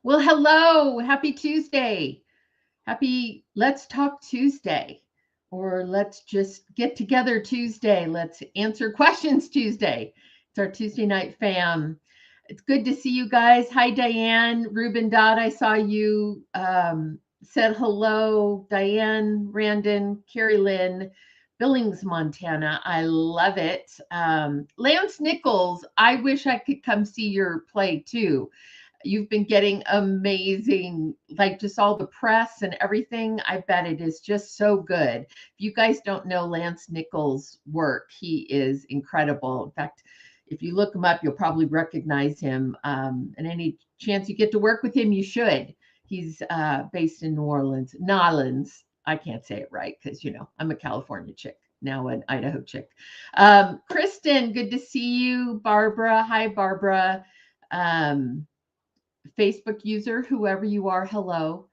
Well, hello. Happy Tuesday. Happy Let's Talk Tuesday. Or let's just get together Tuesday. Let's answer questions Tuesday. It's our Tuesday night fam. It's good to see you guys. Hi, Diane. Ruben Dodd, I saw you. Said hello. Diane, Randon, Carrie Lynn, Billings, Montana. I love it. Lance Nichols, I wish I could come see your play too. You've been getting amazing, like just all the press and everything. I bet it is just so good. If you guys don't know Lance Nichols' work, he is incredible. In fact, if you look him up, you'll probably recognize him. And any chance you get to work with him, you should. He's based in New Orleans, Nolans. I can't say it right because, I'm a California chick, now an Idaho chick. Kristen, good to see you. Barbara, hi, Barbara. Um, Facebook user, whoever you are, hello.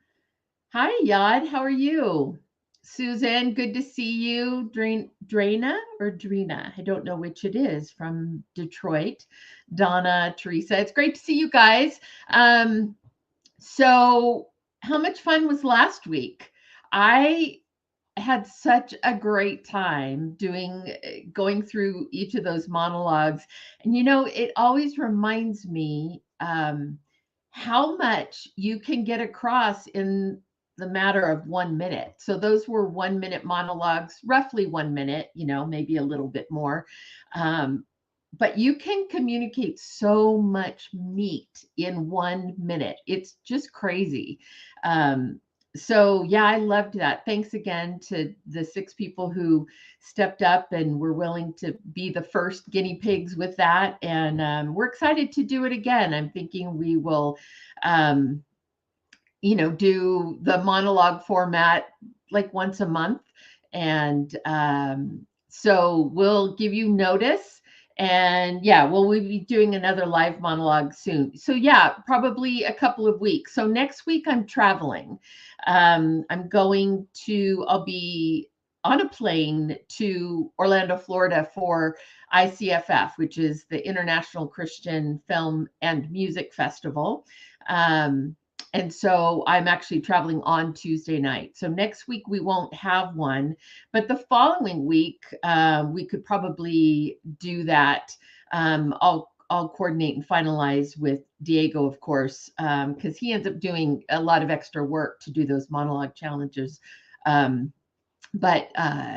Hi, Yad, how are you? Suzanne, good to see you. Drana or Drina, I don't know which it is, from Detroit. Donna, Teresa, it's great to see you guys. So, how much fun was last week? I had such a great time going through each of those monologues. And it always reminds me how much you can get across in the matter of 1 minute. So those were 1 minute monologues, roughly 1 minute, maybe a little bit more. But you can communicate so much meat in 1 minute. It's just crazy. So yeah, I loved that. Thanks again to the 6 people who stepped up and were willing to be the first guinea pigs with that. And we're excited to do it again. I'm thinking we will, do the monologue format like once a month. And so we'll give you notice. And yeah, we'll be doing another live monologue soon. So yeah, probably a couple of weeks. So next week I'm traveling. I'll be on a plane to Orlando, Florida for ICFF, which is the International Christian Film and Music Festival. And so I'm actually traveling on Tuesday night. So next week we won't have one, but the following week we could probably do that. I'll coordinate and finalize with Diego, of course, because he ends up doing a lot of extra work to do those monologue challenges. but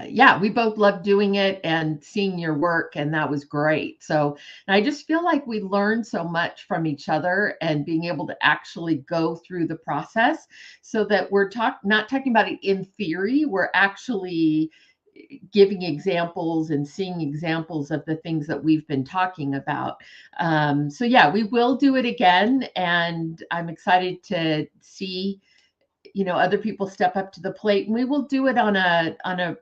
yeah, we both loved doing it and seeing your work, and that was great. So I just feel like we learned so much from each other and being able to actually go through the process, so that we're not talking about it in theory, we're actually giving examples and seeing examples of the things that we've been talking about. So yeah, we will do it again, and I'm excited to see other people step up to the plate, and we will do it on a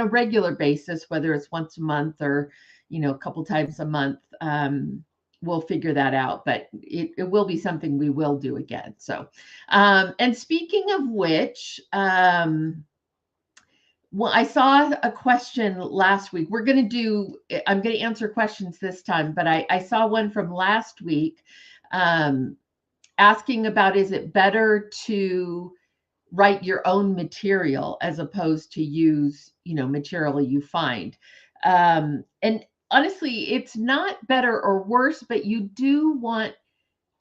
regular basis, whether it's once a month or a couple times a month. We'll figure that out, but it will be something we will do again. So and speaking of which, well, I saw a question last week. I'm going to answer questions this time, but I saw one from last week, asking about, is it better to write your own material as opposed to use material you find? And honestly, it's not better or worse, but you do want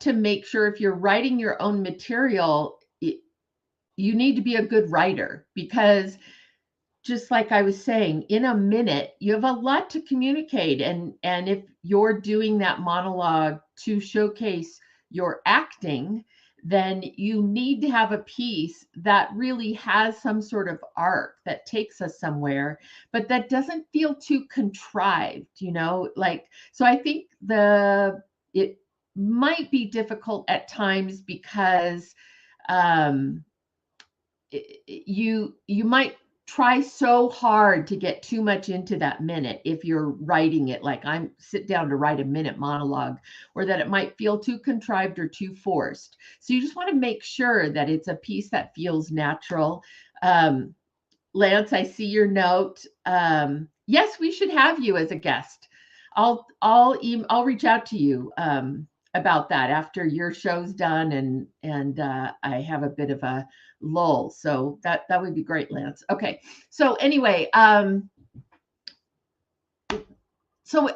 to make sure, if you're writing your own material, you need to be a good writer, because just like I was saying, in a minute, you have a lot to communicate. And if you're doing that monologue to showcase your acting, then you need to have a piece that really has some sort of arc that takes us somewhere, but that doesn't feel too contrived, like, so I think it might be difficult at times, because um you might try so hard to get too much into that minute if you're writing it like I'm sit down to write a minute monologue, or that it might feel too contrived or too forced. So you just want to make sure that it's a piece that feels natural. um, Lance, I see your note. Yes, we should have you as a guest. I'll reach out to you about that after your show's done, and I have a bit of a lull. So that would be great, Lance. Okay. So anyway, so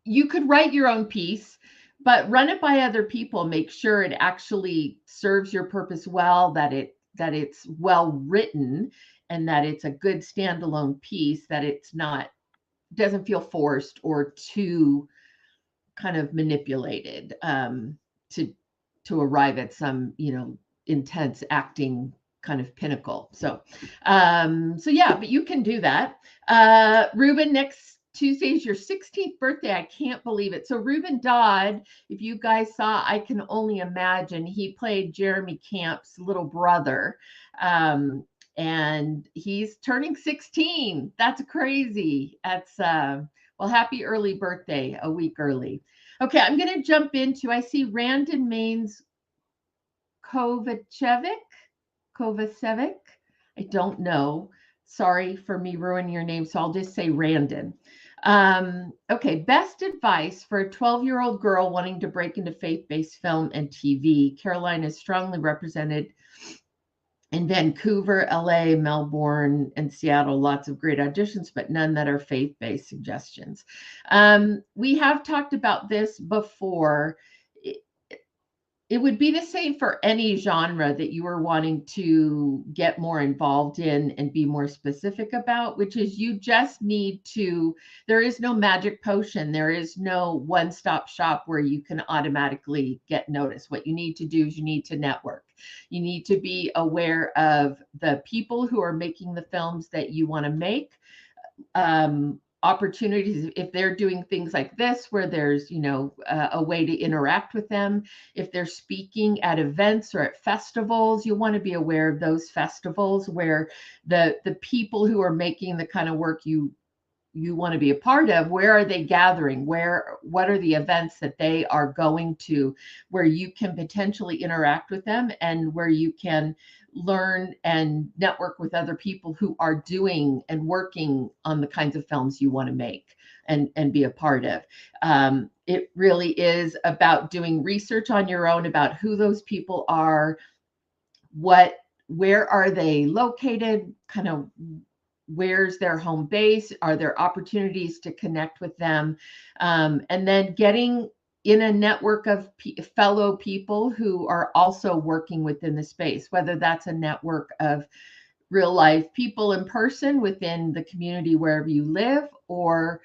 you could write your own piece, but run it by other people. Make sure it actually serves your purpose well, that it's well written, and that it's a good standalone piece, that it's not doesn't feel forced or too kind of manipulated, to arrive at some intense acting kind of pinnacle. So yeah, but you can do that. Ruben, next Tuesday is your 16th birthday. I can't believe it. So Ruben Dodd, if you guys saw I Can Only Imagine, he played Jeremy Camp's little brother. And he's turning 16. That's crazy. That's well, happy early birthday, a week early. Okay, I'm going to jump into, I see Randon Maines Kovacevic. I don't know. Sorry for me ruining your name, so I'll just say Randon. Okay, best advice for a 12-year-old girl wanting to break into faith-based film and TV. Carolina is strongly represented in Vancouver, LA, Melbourne, and Seattle. Lots of great auditions, but none that are faith-based suggestions. We have talked about this before. It would be the same for any genre that you are wanting to get more involved in and be more specific about, which is, you just need to, there is no magic potion. There is no one-stop shop where you can automatically get noticed. What you need to do is you need to network. You need to be aware of the people who are making the films that you want to make. Opportunities, if they're doing things like this where there's a way to interact with them, if they're speaking at events or at festivals, you want to be aware of those festivals where the people who are making the kind of work you want to be a part of, where are they gathering, what are the events that they are going to, where you can potentially interact with them, and where you can learn and network with other people who are doing and working on the kinds of films you want to make and be a part of. It really is about doing research on your own about who those people are, where are they located, kind of where's their home base, are there opportunities to connect with them, and then getting in a network of fellow people who are also working within the space, whether that's a network of real life people in person within the community wherever you live, or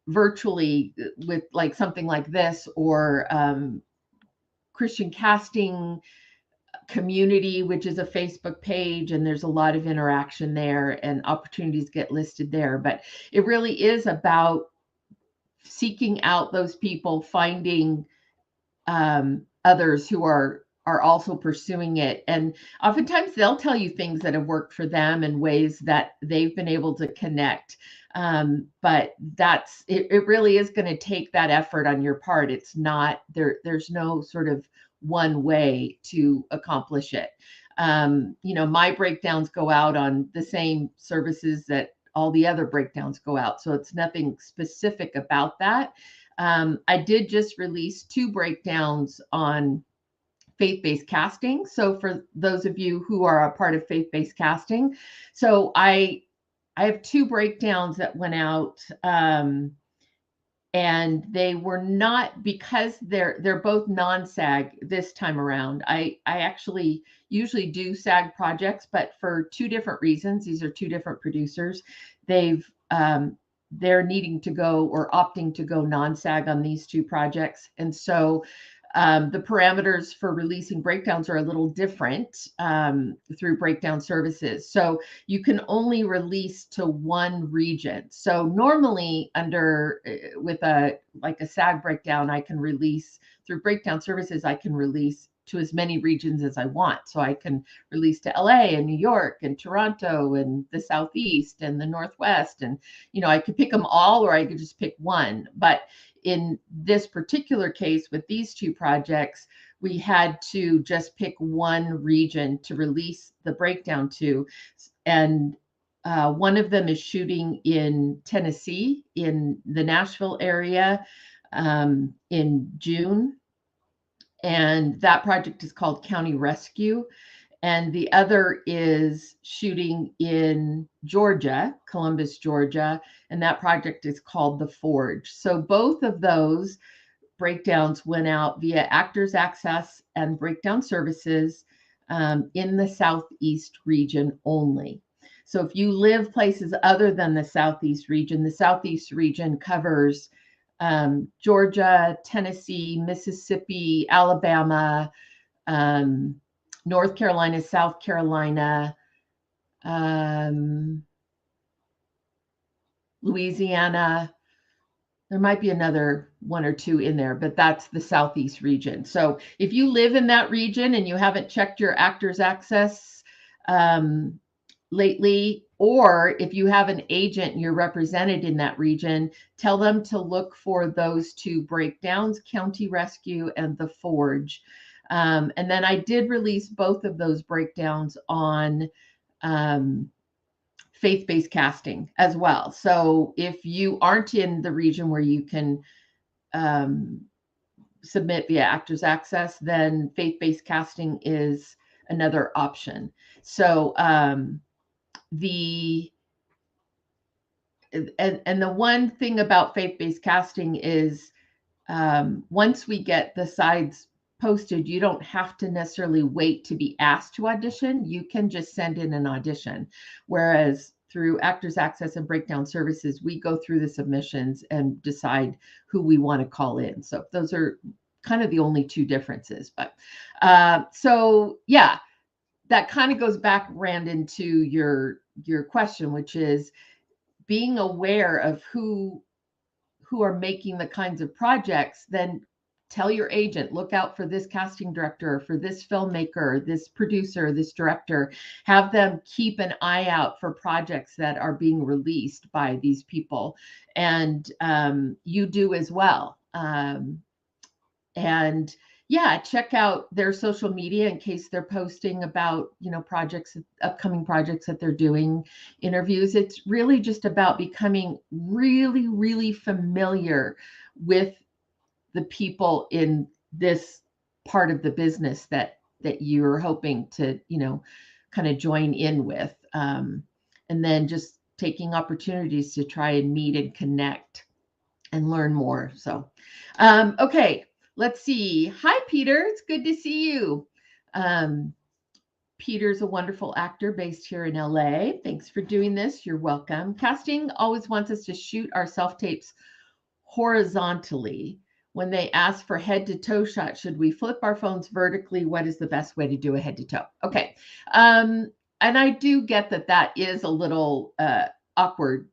virtually with like something like this, or Christian Casting Community, which is a Facebook page, and there's a lot of interaction there and opportunities get listed there. But it really is about seeking out those people, finding others who are also pursuing it. And oftentimes they'll tell you things that have worked for them and ways that they've been able to connect. But that's it really is going to take that effort on your part. It's not there's no sort of one way to accomplish it. My breakdowns go out on the same services that all the other breakdowns go out. So it's nothing specific about that. I did just release 2 breakdowns on faith-based casting. So for those of you who are a part of faith-based casting, so I have 2 breakdowns that went out, and they were not, because they're both non-SAG this time around. I actually usually do SAG projects, but for 2 different reasons. These are 2 different producers. They're needing to go or opting to go non-SAG on these 2 projects. And so the parameters for releasing breakdowns are a little different through breakdown services. So you can only release to one region. So normally with a SAG breakdown, I can release through breakdown services, I can release to as many regions as I want. So I can release to LA and New York and Toronto and the Southeast and the Northwest. And, I could pick them all, or I could just pick one. But in this particular case with these 2 projects, we had to just pick one region to release the breakdown to. And one of them is shooting in Tennessee, in the Nashville area, in June. And that project is called County Rescue. And the other is shooting in Georgia, Columbus, Georgia, and that project is called The Forge. So both of those breakdowns went out via Actors Access and Breakdown Services in the Southeast region only. So if you live places other than the Southeast region covers Georgia, Tennessee, Mississippi, Alabama, North Carolina, South Carolina, Louisiana. There might be another 1 or 2 in there, but that's the Southeast region. So if you live in that region and you haven't checked your Actors Access lately, or if you have an agent and you're represented in that region, tell them to look for those 2 breakdowns, County Rescue and The Forge. And then I did release both of those breakdowns on faith-based casting as well. So if you aren't in the region where you can submit via Actors Access, then faith-based casting is another option. So the one thing about faith-based casting is once we get the sides posted, you don't have to necessarily wait to be asked to audition. You can just send in an audition. Whereas through Actors Access and Breakdown Services, we go through the submissions and decide who we want to call in. So those are kind of the only 2 differences. But so yeah, that kind of goes back, Rand, into your question, which is being aware of who are making the kinds of projects. Then tell your agent, look out for this casting director, for this filmmaker, this producer, this director. Have them keep an eye out for projects that are being released by these people. And you do as well. And yeah, check out their social media in case they're posting about, projects, upcoming projects that they're doing, interviews. It's really just about becoming really, really familiar with the people in this part of the business that you're hoping to, kind of join in with. And then just taking opportunities to try and meet and connect and learn more. So, okay. Let's see. Hi, Peter. It's good to see you. Peter's a wonderful actor based here in LA. Thanks for doing this. You're welcome. Casting always wants us to shoot our self-tapes horizontally. When they ask for head to toe shot, should we flip our phones vertically? What is the best way to do a head to toe? Okay. And I do get that is a little awkward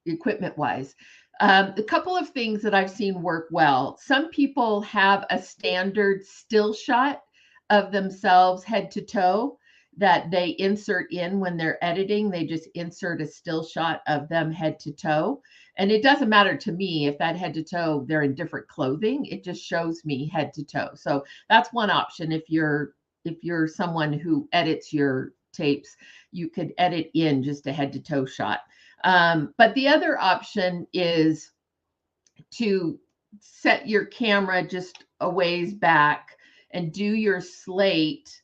equipment wise. A couple of things that I've seen work well. Some people have a standard still shot of themselves head to toe that they insert in when they're editing. They just insert a still shot of them head to toe. And it doesn't matter to me if that head to toe, they're in different clothing. It just shows me head to toe. So that's one option. If you're someone who edits your tapes, you could edit in just a head to toe shot. But the other option is to set your camera just a ways back and do your slate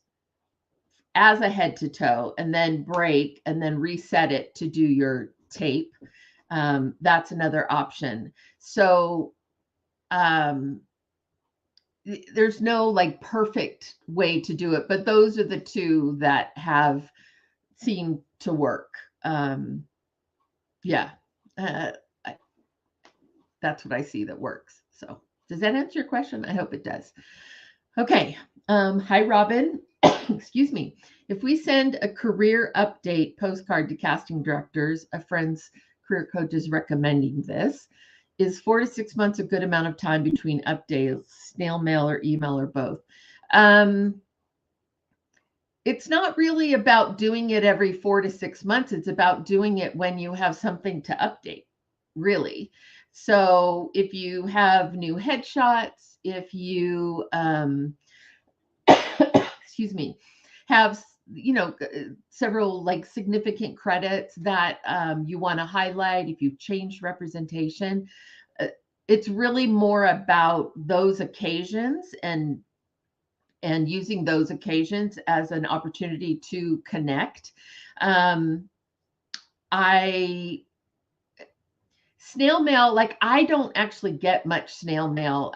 as a head to toe and then break and then reset it to do your tape. That's another option. So there's no like perfect way to do it, but those are the two that have seemed to work. Yeah, that's what I see that works. So does that answer your question? I hope it does. Okay. Hi, Robin. Excuse me. If we send a career update postcard to casting directors, a friend's career coach is recommending this. Is 4 to 6 months a good amount of time between updates, snail mail or email or both? It's not really about doing it every 4 to 6 months. It's about doing it when you have something to update, really. So if you have new headshots, if you, excuse me, have, several like significant credits that you want to highlight, if you've changed representation, it's really more about those occasions and using those occasions as an opportunity to connect. Snail mail, like I don't actually get much snail mail.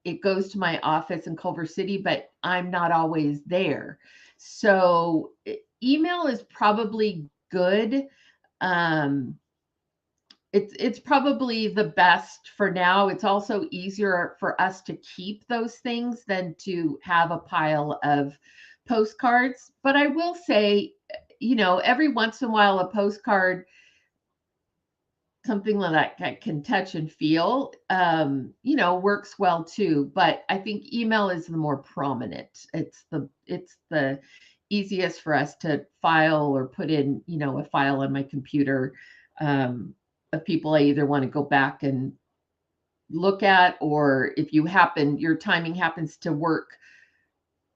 It goes to my office in Culver City, but I'm not always there. So email is probably good. It's probably the best for now. It's also easier for us to keep those things than to have a pile of postcards. But I will say, every once in a while, a postcard, something that I can touch and feel, works well too. But I think email is the more prominent. It's the easiest for us to file or put in, a file on my computer. Of people I either want to go back and look at, or if your timing happens to work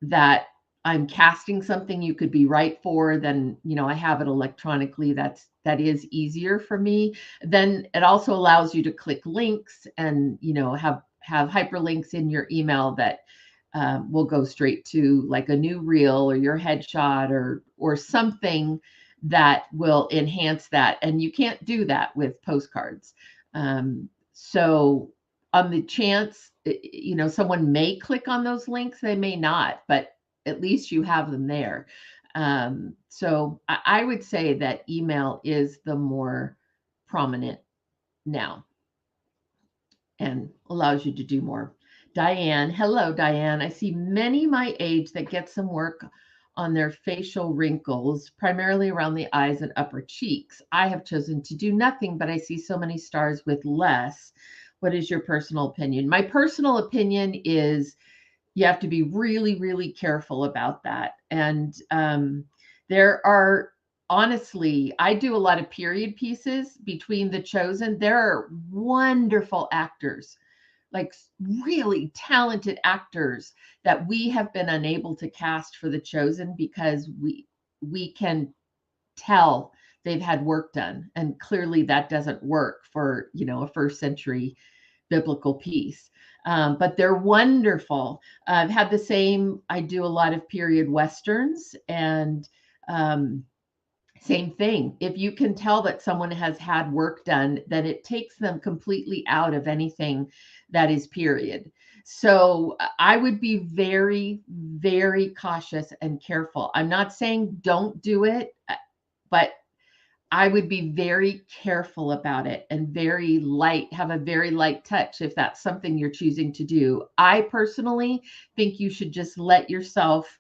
that I'm casting something you could be right for, then, I have it electronically. That is easier for me. Then it also allows you to click links and, have hyperlinks in your email that will go straight to like a new reel or your headshot or something that will enhance that. And you can't do that with postcards. So on the chance, someone may click on those links, they may not, but at least you have them there. So I would say that email is the more prominent now and allows you to do more. Diane, hello, Diane. I see many my age that get some work on their facial wrinkles, primarily around the eyes and upper cheeks. I have chosen to do nothing, but I see so many stars with less. What is your personal opinion? My personal opinion is you have to be really, really careful about that. And there are, honestly, I do a lot of period pieces between The Chosen. There are wonderful actors, like really talented actors that we have been unable to cast for The Chosen because we can tell they've had work done, and clearly that doesn't work for a first century biblical piece. But they're wonderful. I've had the same. I do a lot of period westerns, and same thing. If you can tell that someone has had work done, then it takes them completely out of anything that is period. So I would be very, very cautious and careful. I'm not saying don't do it, but I would be very careful about it and very light, have a very light touch if that's something you're choosing to do. I personally think you should just let yourself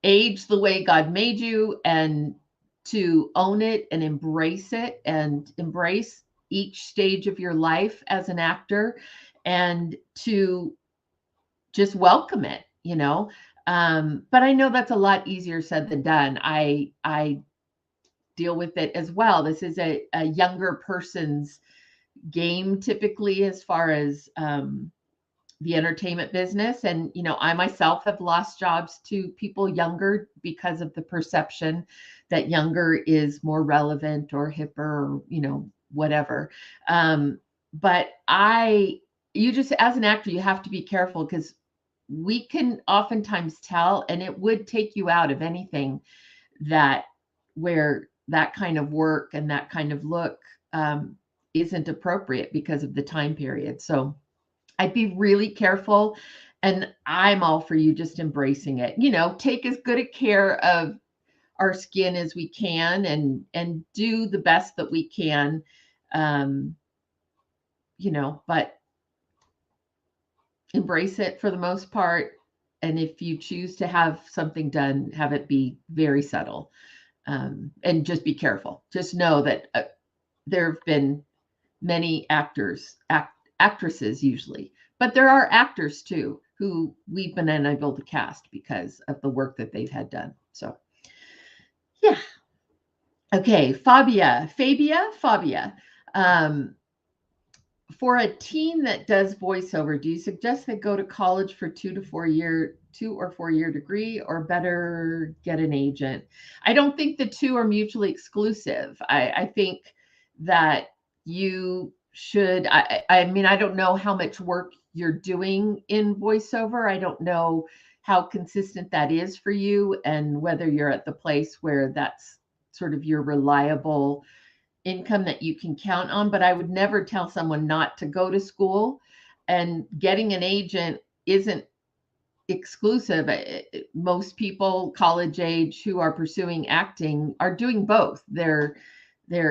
age the way God made you, and to own it and embrace each stage of your life as an actor, and to just welcome it, you know. But I know that's a lot easier said than done. I deal with it as well. This is a younger person's game typically, as far as the entertainment business. And, you know, I myself have lost jobs to people younger because of the perception that younger is more relevant or hipper, or, you know, whatever. But you just, as an actor, you have to be careful, because we can oftentimes tell, and it would take you out of anything that where that kind of work and that kind of look isn't appropriate because of the time period. So I'd be really careful, and I'm all for you just embracing it. You know, take as good a care of our skin as we can, and do the best that we can. Um, you know, but embrace it for the most part. And if you choose to have something done, have it be very subtle, and just be careful. Just know that there have been many actresses usually, but there are actors too who we've been unable to cast because of the work that they've had done. So, yeah. Okay, Fabia. For a teen that does voiceover, do you suggest they go to college for 2 or 4 year degree, or better get an agent? I don't think the two are mutually exclusive. I think that you should. I mean, I don't know how much work you're doing in voiceover. I don't know how consistent that is for you, and whether you're at the place where that's sort of your reliable income that you can count on. But I would never tell someone not to go to school, and getting an agent isn't exclusive. Most people college age who are pursuing acting are doing both. They're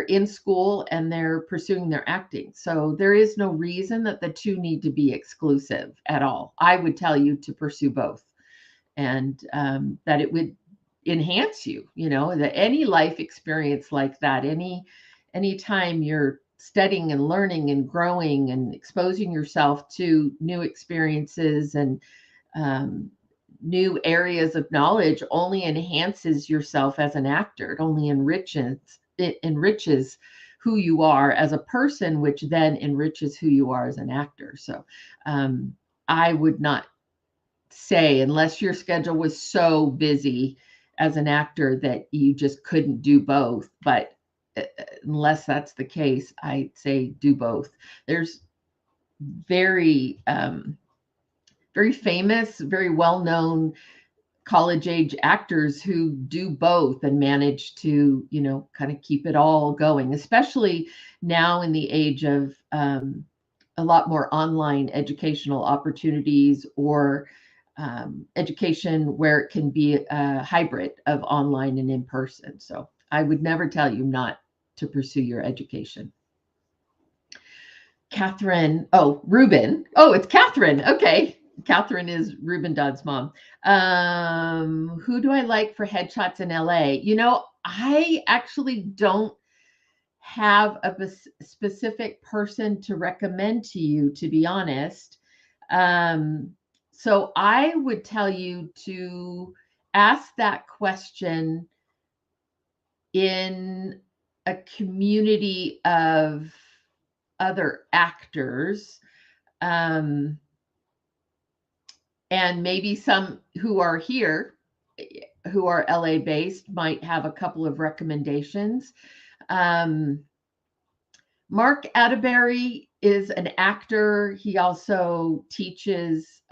in school and they're pursuing their acting. So there is no reason that the two need to be exclusive at all. I would tell you to pursue both, and that it would enhance you, you know, that any life experience like that, anytime you're studying and learning and growing and exposing yourself to new experiences and new areas of knowledge, only enhances yourself as an actor. It only enriches who you are as a person, which then enriches who you are as an actor. So I would not say, unless your schedule was so busy as an actor that you just couldn't do both. But unless that's the case, I'd say do both. There's very, very famous, very well-known college age actors who do both and manage to, you know, kind of keep it all going, especially now in the age of a lot more online educational opportunities, or education where it can be a hybrid of online and in person. So I would never tell you not to pursue your education. Catherine, oh, Ruben. Oh, it's Catherine. Okay. Catherine is Ruben Dodd's mom. Who do I like for headshots in LA? You know, I actually don't have a specific person to recommend to you, to be honest. So I would tell you to ask that question in a community of other actors, and maybe some who are here, who are LA based, might have a couple of recommendations. Mark Atterbury is an actor. He also teaches.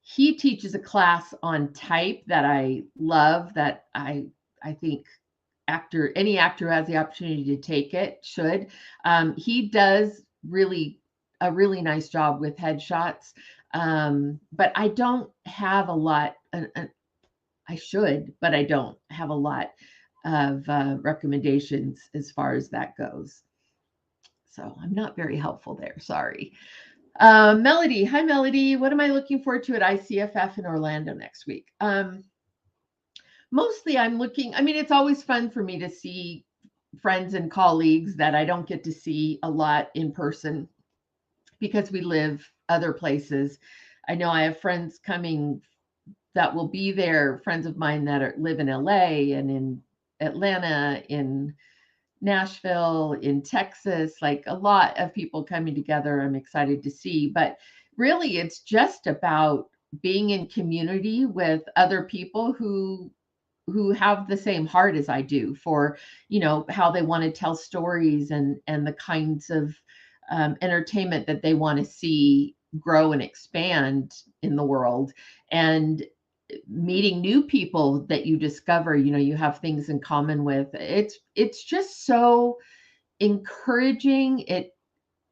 He teaches a class on type that I love. That I think any actor has the opportunity to take it should. He does really a really nice job with headshots. But I don't have a lot. I should, but I don't have a lot of recommendations as far as that goes. So I'm not very helpful there. Sorry. Melody, hi Melody. What am I looking forward to at ICFF in Orlando next week? Mostly I'm looking, I mean, it's always fun for me to see friends and colleagues that I don't get to see a lot in person because we live other places. I know I have friends coming that will be there, friends of mine that live in LA and in Atlanta, in Nashville, in Texas, like a lot of people coming together. I'm excited to see. But really, it's just about being in community with other people who have the same heart as I do for, how they want to tell stories and the kinds of entertainment that they want to see grow and expand in the world. And meeting new people that you discover, you have things in common with. It's just so encouraging.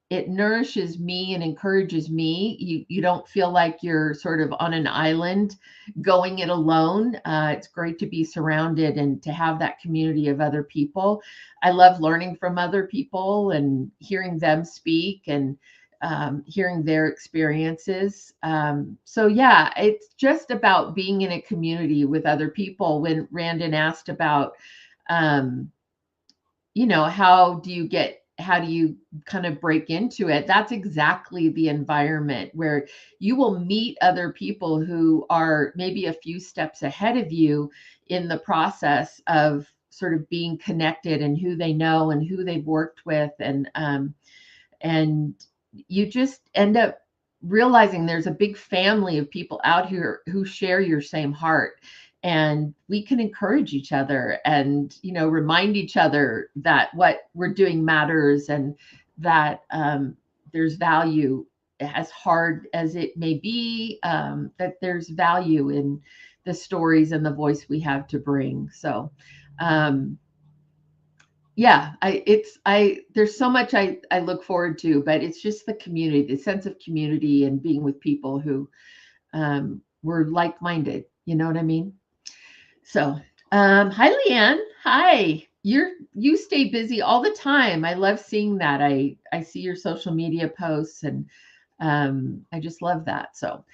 It nourishes me and encourages me. You don't feel like you're sort of on an island going it alone. It's great to be surrounded and to have that community of other people. I love learning from other people and hearing them speak and hearing their experiences. So yeah, it's just about being in a community with other people. When Randon asked about, how do you kind of break into it? That's exactly the environment where you will meet other people who are maybe a few steps ahead of you in the process of sort of being connected and who they know and who they've worked with. And you just end up realizing there's a big family of people out here who share your same heart, and we can encourage each other and remind each other that what we're doing matters, and that there's value, as hard as it may be, that there's value in the stories and the voice we have to bring. So yeah, there's so much I look forward to, but it's just the community, the sense of community, and being with people who were like-minded. You know what I mean? So, hi Leanne. Hi. You stay busy all the time. I love seeing that. I see your social media posts, and I just love that. So,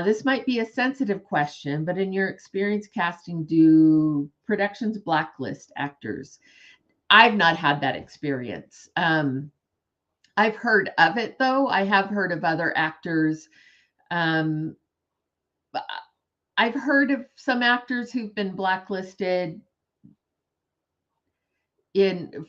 this might be a sensitive question, but in your experience casting, do productions blacklist actors? I've not had that experience. I've heard of it though. I have heard of other actors. Um, I've heard of some actors who've been blacklisted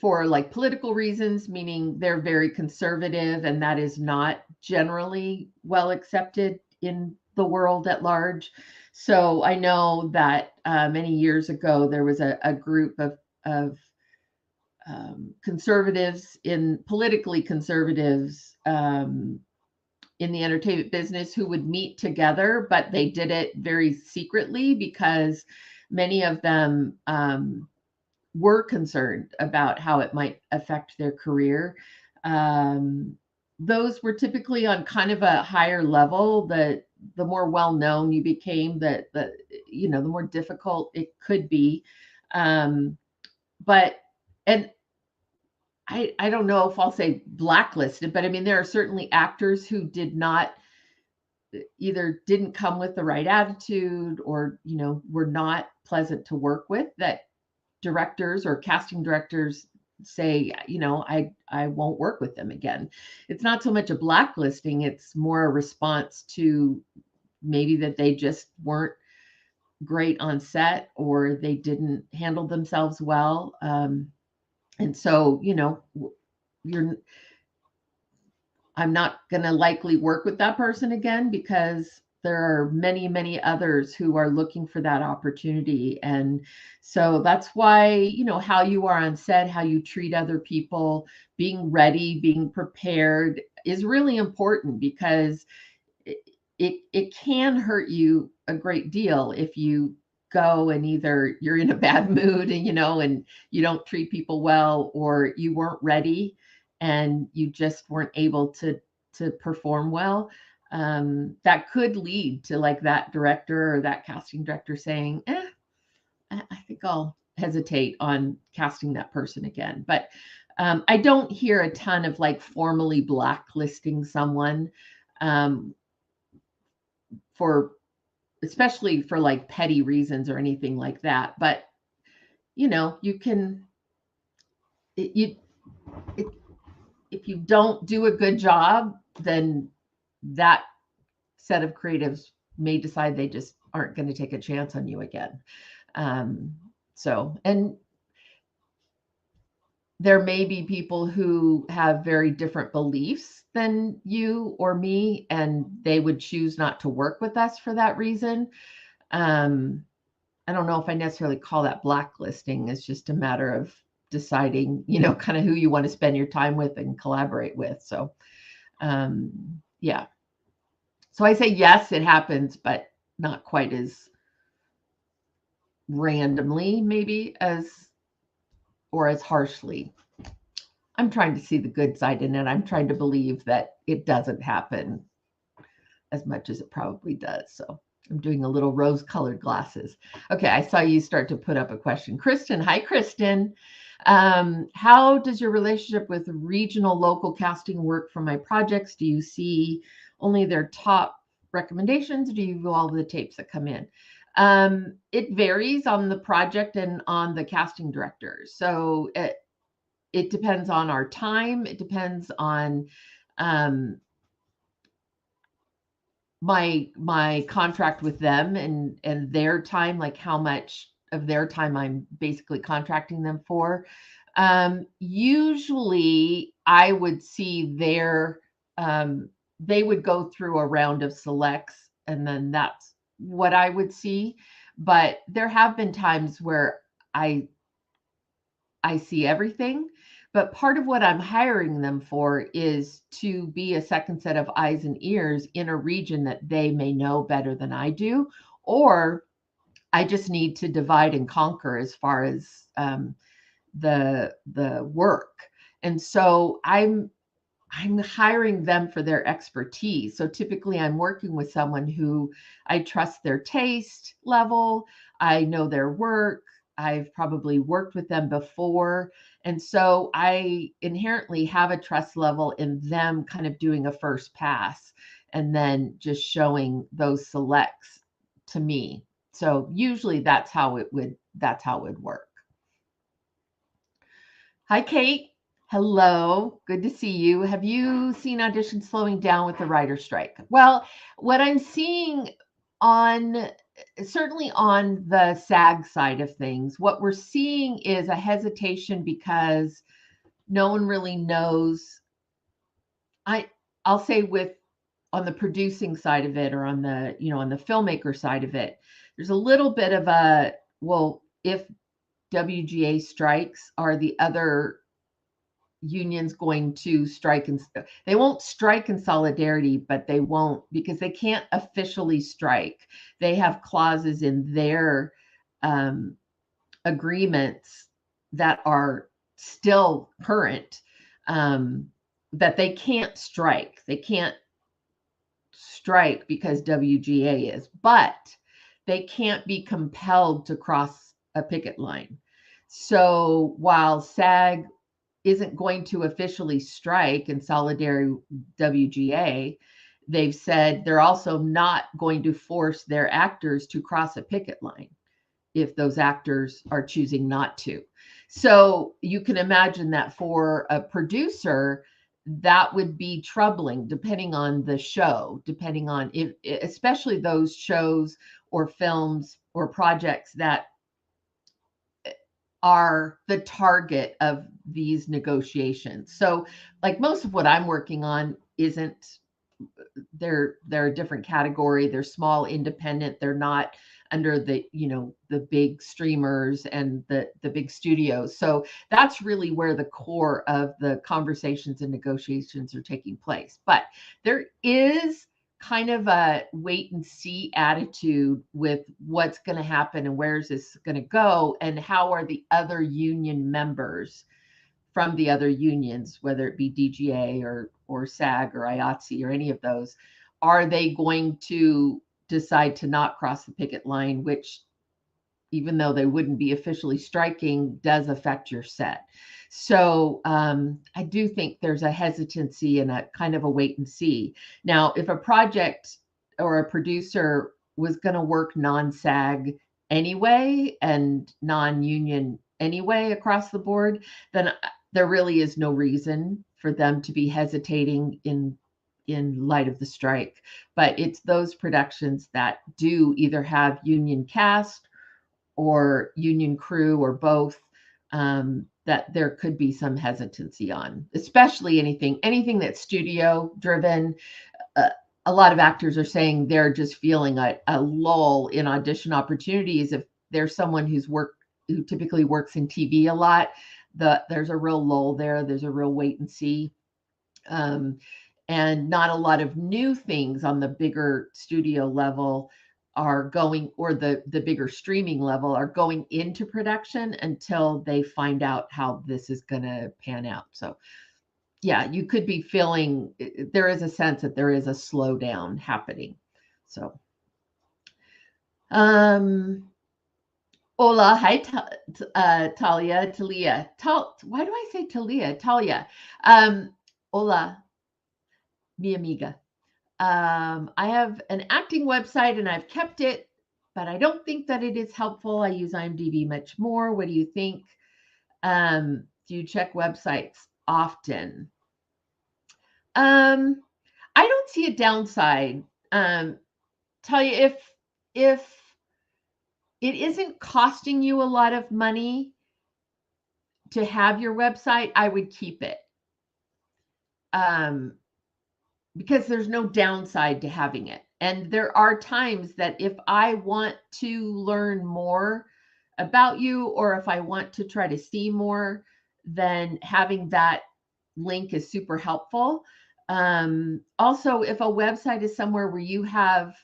for like political reasons, meaning they're very conservative, and that is not generally well accepted in the world at large. So I know that many years ago there was a group of conservatives, politically conservatives, in the entertainment business, who would meet together, but they did it very secretly because many of them were concerned about how it might affect their career. Those were typically on kind of a higher level. The more well known you became, the more difficult it could be. But and I don't know if I'll say blacklisted, but I mean there are certainly actors who didn't come with the right attitude, or were not pleasant to work with, that directors or casting directors say, I won't work with them again. It's not so much a blacklisting, it's more a response to maybe that they just weren't great on set, or they didn't handle themselves well. And so, I'm not going to likely work with that person again, because there are many, many others who are looking for that opportunity. And so that's why, how you are on set, how you treat other people, being ready, being prepared is really important, because it can hurt you a great deal if you go and either you're in a bad mood and you don't treat people well, or you weren't ready and you just weren't able to to perform well, that could lead to like that director or that casting director saying, I think I'll hesitate on casting that person again. But I don't hear a ton of like formally blacklisting someone for, especially for like petty reasons or anything like that. But you can, if you don't do a good job, then that set of creatives may decide they just aren't going to take a chance on you again. And there may be people who have very different beliefs than you or me, and they would choose not to work with us for that reason. I don't know if I necessarily call that blacklisting. It's just a matter of deciding, kind of who you want to spend your time with and collaborate with. So, yeah. So I say, yes, it happens, but not quite as randomly, maybe, or as harshly. I'm trying to see the good side in it. I'm trying to believe that it doesn't happen as much as it probably does. So I'm doing a little rose-colored glasses. Okay, I saw you start to put up a question. Kristen, hi, Kristen. How does your relationship with regional local casting work for my projects? Do you see only their top recommendations? Or do you view all the tapes that come in? It varies on the project and on the casting director. So it depends on our time. It depends on my contract with them and their time, like how much of their time I'm basically contracting them for. Usually I would see they would go through a round of selects, and then that's what I would see. But there have been times where I see everything. But part of what I'm hiring them for is to be a second set of eyes and ears in a region that they may know better than I do, or I just need to divide and conquer as far as the work. And so I'm hiring them for their expertise. So typically I'm working with someone who I trust their taste level. I know their work. I've probably worked with them before. And so I inherently have a trust level in them kind of doing a first pass and then just showing those selects to me. So usually that's how it would work. Hi, Kate. Hello. Good to see you. Have you seen auditions slowing down with the writer's strike? Well, what I'm seeing certainly on the SAG side of things, what we're seeing is a hesitation because no one really knows. I'll say on the producing side of it, or on the filmmaker side of it, there's a little bit of a, well, if WGA strikes, are the other unions going to strike? And they won't strike in solidarity, but they won't, because they can't officially strike. They have clauses in their agreements that are still current, that they can't strike. They can't strike because WGA is, but they can't be compelled to cross a picket line. So while SAG isn't going to officially strike in solidarity WGA, they've said they're also not going to force their actors to cross a picket line if those actors are choosing not to. So you can imagine that for a producer, that would be troubling, depending on the show, depending on if, especially those shows or films or projects that are the target of these negotiations. So like most of what I'm working on isn't, they're a different category. They're small, independent. They're not under the big streamers and the big studios. So that's really where the core of the conversations and negotiations are taking place. But there is kind of a wait and see attitude with what's going to happen and where's this going to go and how are the other union members from the other unions, whether it be DGA or SAG or IATSE or any of those, are they going to decide to not cross the picket line, which, even though they wouldn't be officially striking, does affect your set. So I do think there's a hesitancy and a kind of a wait and see. Now, if a project or a producer was going to work non-SAG anyway and non-union anyway across the board, then there really is no reason for them to be hesitating in light of the strike. But it's those productions that do either have union cast or union crew or both, that there could be some hesitancy on, especially anything that's studio driven. A lot of actors are saying they're just feeling a lull in audition opportunities. If there's someone who typically works in TV a lot, there's a real lull there. There's a real wait and see. And not a lot of new things on the bigger studio level are going, or the bigger streaming level are going into production until they find out how this is going to pan out. So yeah, you could be feeling, there is a sense that there is a slowdown happening. So hola, hi, Talia. Why do I say Talia? Talia. Hola, mi amiga. I have an acting website and I've kept it, but I don't think that it is helpful. I use IMDb much more. What do you think? Do you check websites often? I don't see a downside. Tell you, if it isn't costing you a lot of money to have your website, I would keep it. Because there's no downside to having it. And there are times that if I want to learn more about you, or if I want to try to see more, then having that link is super helpful. Also, if a website is somewhere where you have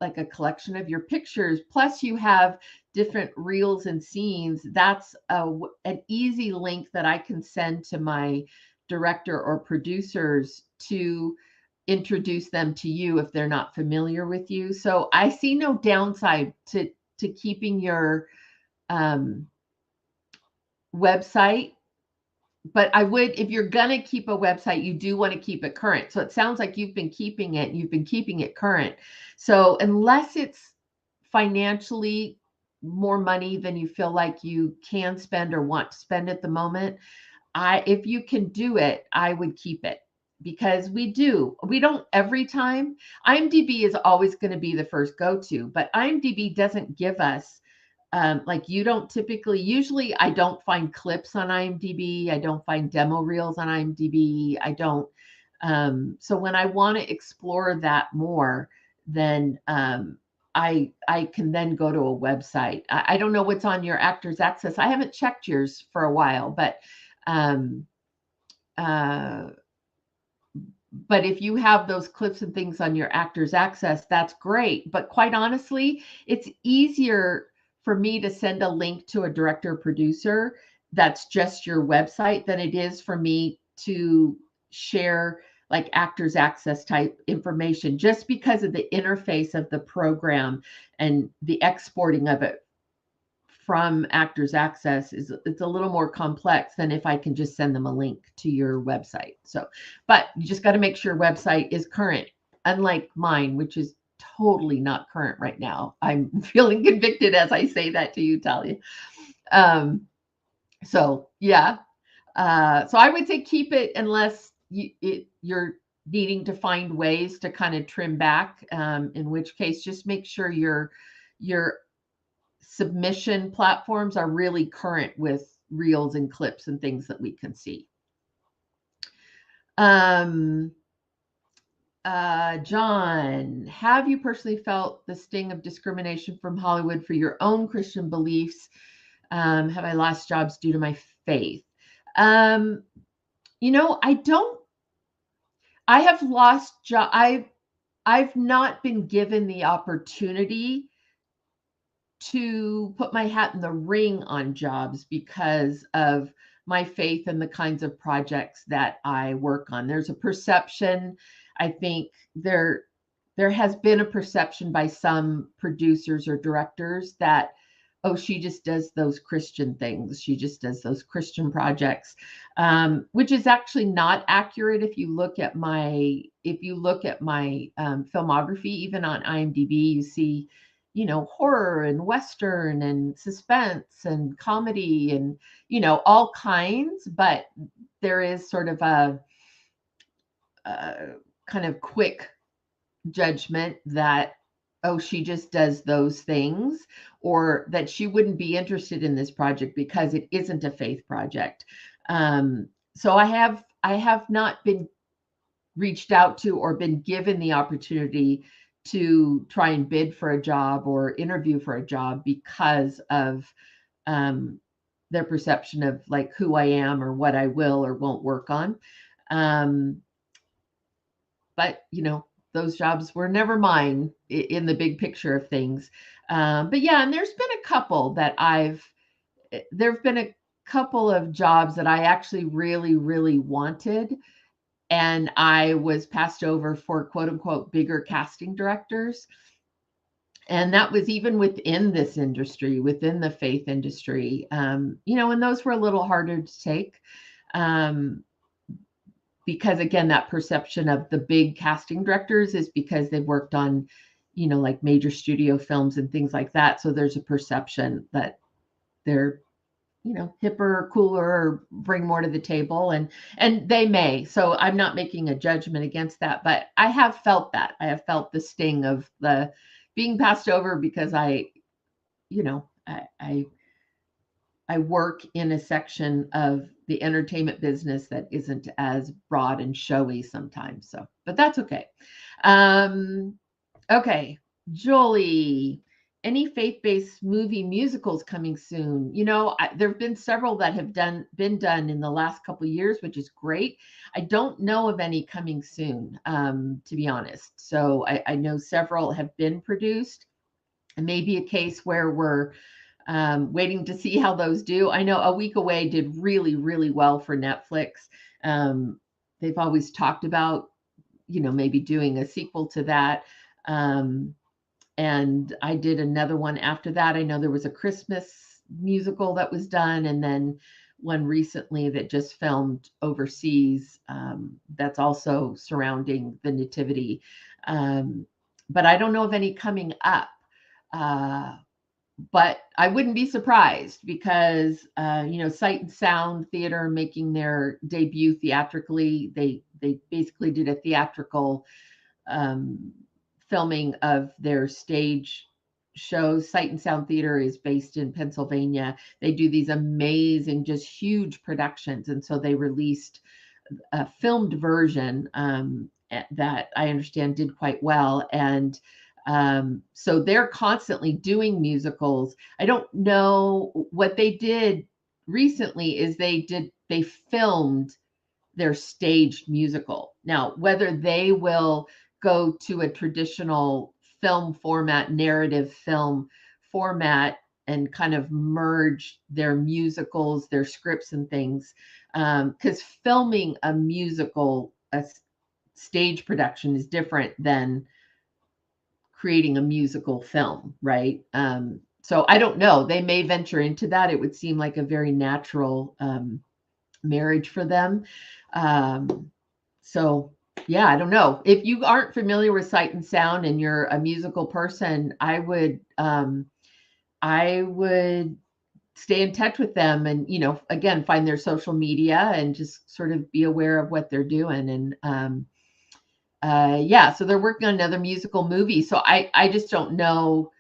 like a collection of your pictures, plus you have different reels and scenes, that's an easy link that I can send to my director or producers to introduce them to you if they're not familiar with you. So I see no downside to keeping your website. But I would, if you're gonna keep a website, you do want to keep it current. So it sounds like you've been keeping it current. So unless it's financially more money than you feel like you can spend or want to spend at the moment, if you can do it, I would keep it. Because we don't every time. IMDb is always going to be the first go-to, but IMDb doesn't give us, like you don't usually I don't find clips on IMDb. I don't find demo reels on IMDb. I don't. So when I want to explore that more, then I can then go to a website. I don't know what's on your Actors Access. I haven't checked yours for a while, but if you have those clips and things on your Actors Access, that's great. But quite honestly, it's easier for me to send a link to a director or producer that's just your website than it is for me to share like Actors Access type information, just because of the interface of the program and the exporting of it from Actors Access it's a little more complex than if I can just send them a link to your website. So, but you just got to make sure website is current, unlike mine, which is totally not current right now. I'm feeling convicted as I say that to you, Talia. So yeah. So I would say keep it unless you're needing to find ways to kind of trim back, in which case just make sure your submission platforms are really current with reels and clips and things that we can see. John, have you personally felt the sting of discrimination from Hollywood for your own Christian beliefs? Have I lost jobs due to my faith? I don't. I have lost job. I've not been given the opportunity to put my hat in the ring on jobs because of my faith in the kinds of projects that I work on. There's a perception, I think there has been a perception by some producers or directors that, oh, she just does those Christian things. She just does those Christian projects, which is actually not accurate. If you look at my filmography, even on IMDb, you see, horror and Western and suspense and comedy and, all kinds, but there is sort of a kind of quick judgment that, oh, she just does those things, or that she wouldn't be interested in this project because it isn't a faith project. So I have not been reached out to or been given the opportunity to try and bid for a job or interview for a job because of their perception of like who I am or what I will or won't work on. But those jobs were never mine in the big picture of things. But yeah, and there's been a couple that there have been a couple of jobs that I actually really, really wanted. And I was passed over for quote unquote bigger casting directors. And that was even within this industry, within the faith industry, and those were a little harder to take. Because again, that perception of the big casting directors is because they've worked on, like major studio films and things like that. So there's a perception that they're, hipper, cooler, or bring more to the table, and they may. So I'm not making a judgment against that, but I have felt that. I have felt the sting of the being passed over because I work in a section of the entertainment business that isn't as broad and showy sometimes. So, but that's okay. Okay, Jolie, any faith-based movie musicals coming soon? There have been several that have been done in the last couple of years, which is great. I don't know of any coming soon, to be honest. So I know several have been produced. It may be a case where we're waiting to see how those do. I know A Week Away did really, really well for Netflix. They've always talked about, maybe doing a sequel to that. And I did another one after that. I know there was a Christmas musical that was done, and then one recently that just filmed overseas, that's also surrounding the Nativity. But I don't know of any coming up. But I wouldn't be surprised because, Sight and Sound Theater making their debut theatrically. They basically did a theatrical filming of their stage shows. Sight and Sound Theater is based in Pennsylvania. They do these amazing, just huge productions. And so they released a filmed version that I understand did quite well. And so they're constantly doing musicals. I don't know what they did recently is they filmed their staged musical. Now, whether they will go to a traditional film format, narrative film format, and kind of merge their musicals, their scripts and things, because filming a musical, a stage production is different than creating a musical film, right? So I don't know. They may venture into that. It would seem like a very natural marriage for them. So yeah, I don't know. If you aren't familiar with Sight and Sound and you're a musical person, I would stay in touch with them and, again, find their social media and just sort of be aware of what they're doing. And yeah, so they're working on another musical movie. So I just don't know,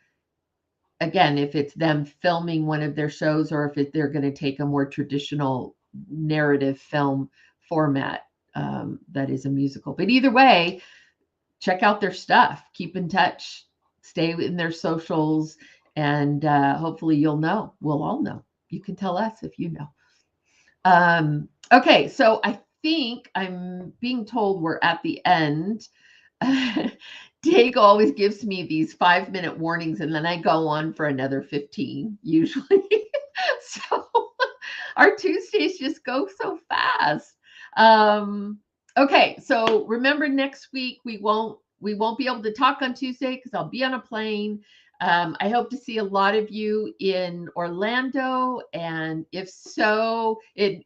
again, if it's them filming one of their shows or if they're going to take a more traditional narrative film format that is a musical. But either way, check out their stuff, keep in touch, stay in their socials, and hopefully we'll all know. You can tell us if you know. Okay, so I think I'm being told we're at the end. Diego always gives me these 5-minute warnings, and then I go on for another 15 usually. So Our Tuesdays just go so fast. Okay, so remember next week we won't be able to talk on Tuesday because I'll be on a plane. I hope to see a lot of you in Orlando, and if so, if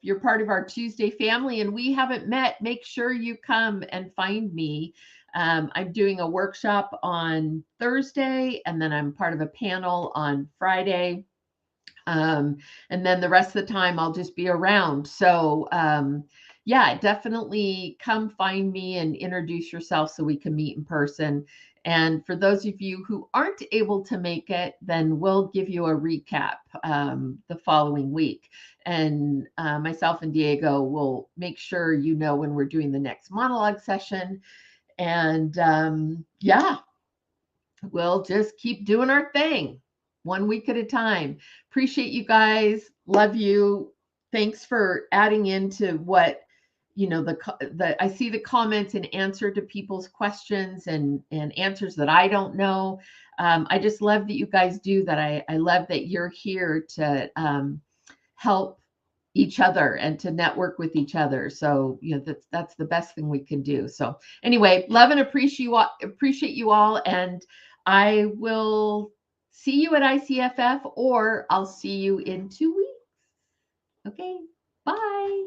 you're part of our Tuesday family and we haven't met, make sure you come and find me. I'm doing a workshop on Thursday, and then I'm part of a panel on Friday. And then the rest of the time I'll just be around. So, yeah, definitely come find me and introduce yourself so we can meet in person. And for those of you who aren't able to make it, then we'll give you a recap the following week. And myself and Diego will make sure you know when we're doing the next monologue session. And yeah, we'll just keep doing our thing 1 week at a time. Appreciate you guys. Love you. Thanks for adding into what the I see the comments and answer to people's questions and answers that I don't know. I just love that you guys do that. I love that you're here to help each other and to network with each other. So that's the best thing we can do. So anyway, love and appreciate you all, and I will see you at ICFF, or I'll see you in 2 weeks. Okay, bye.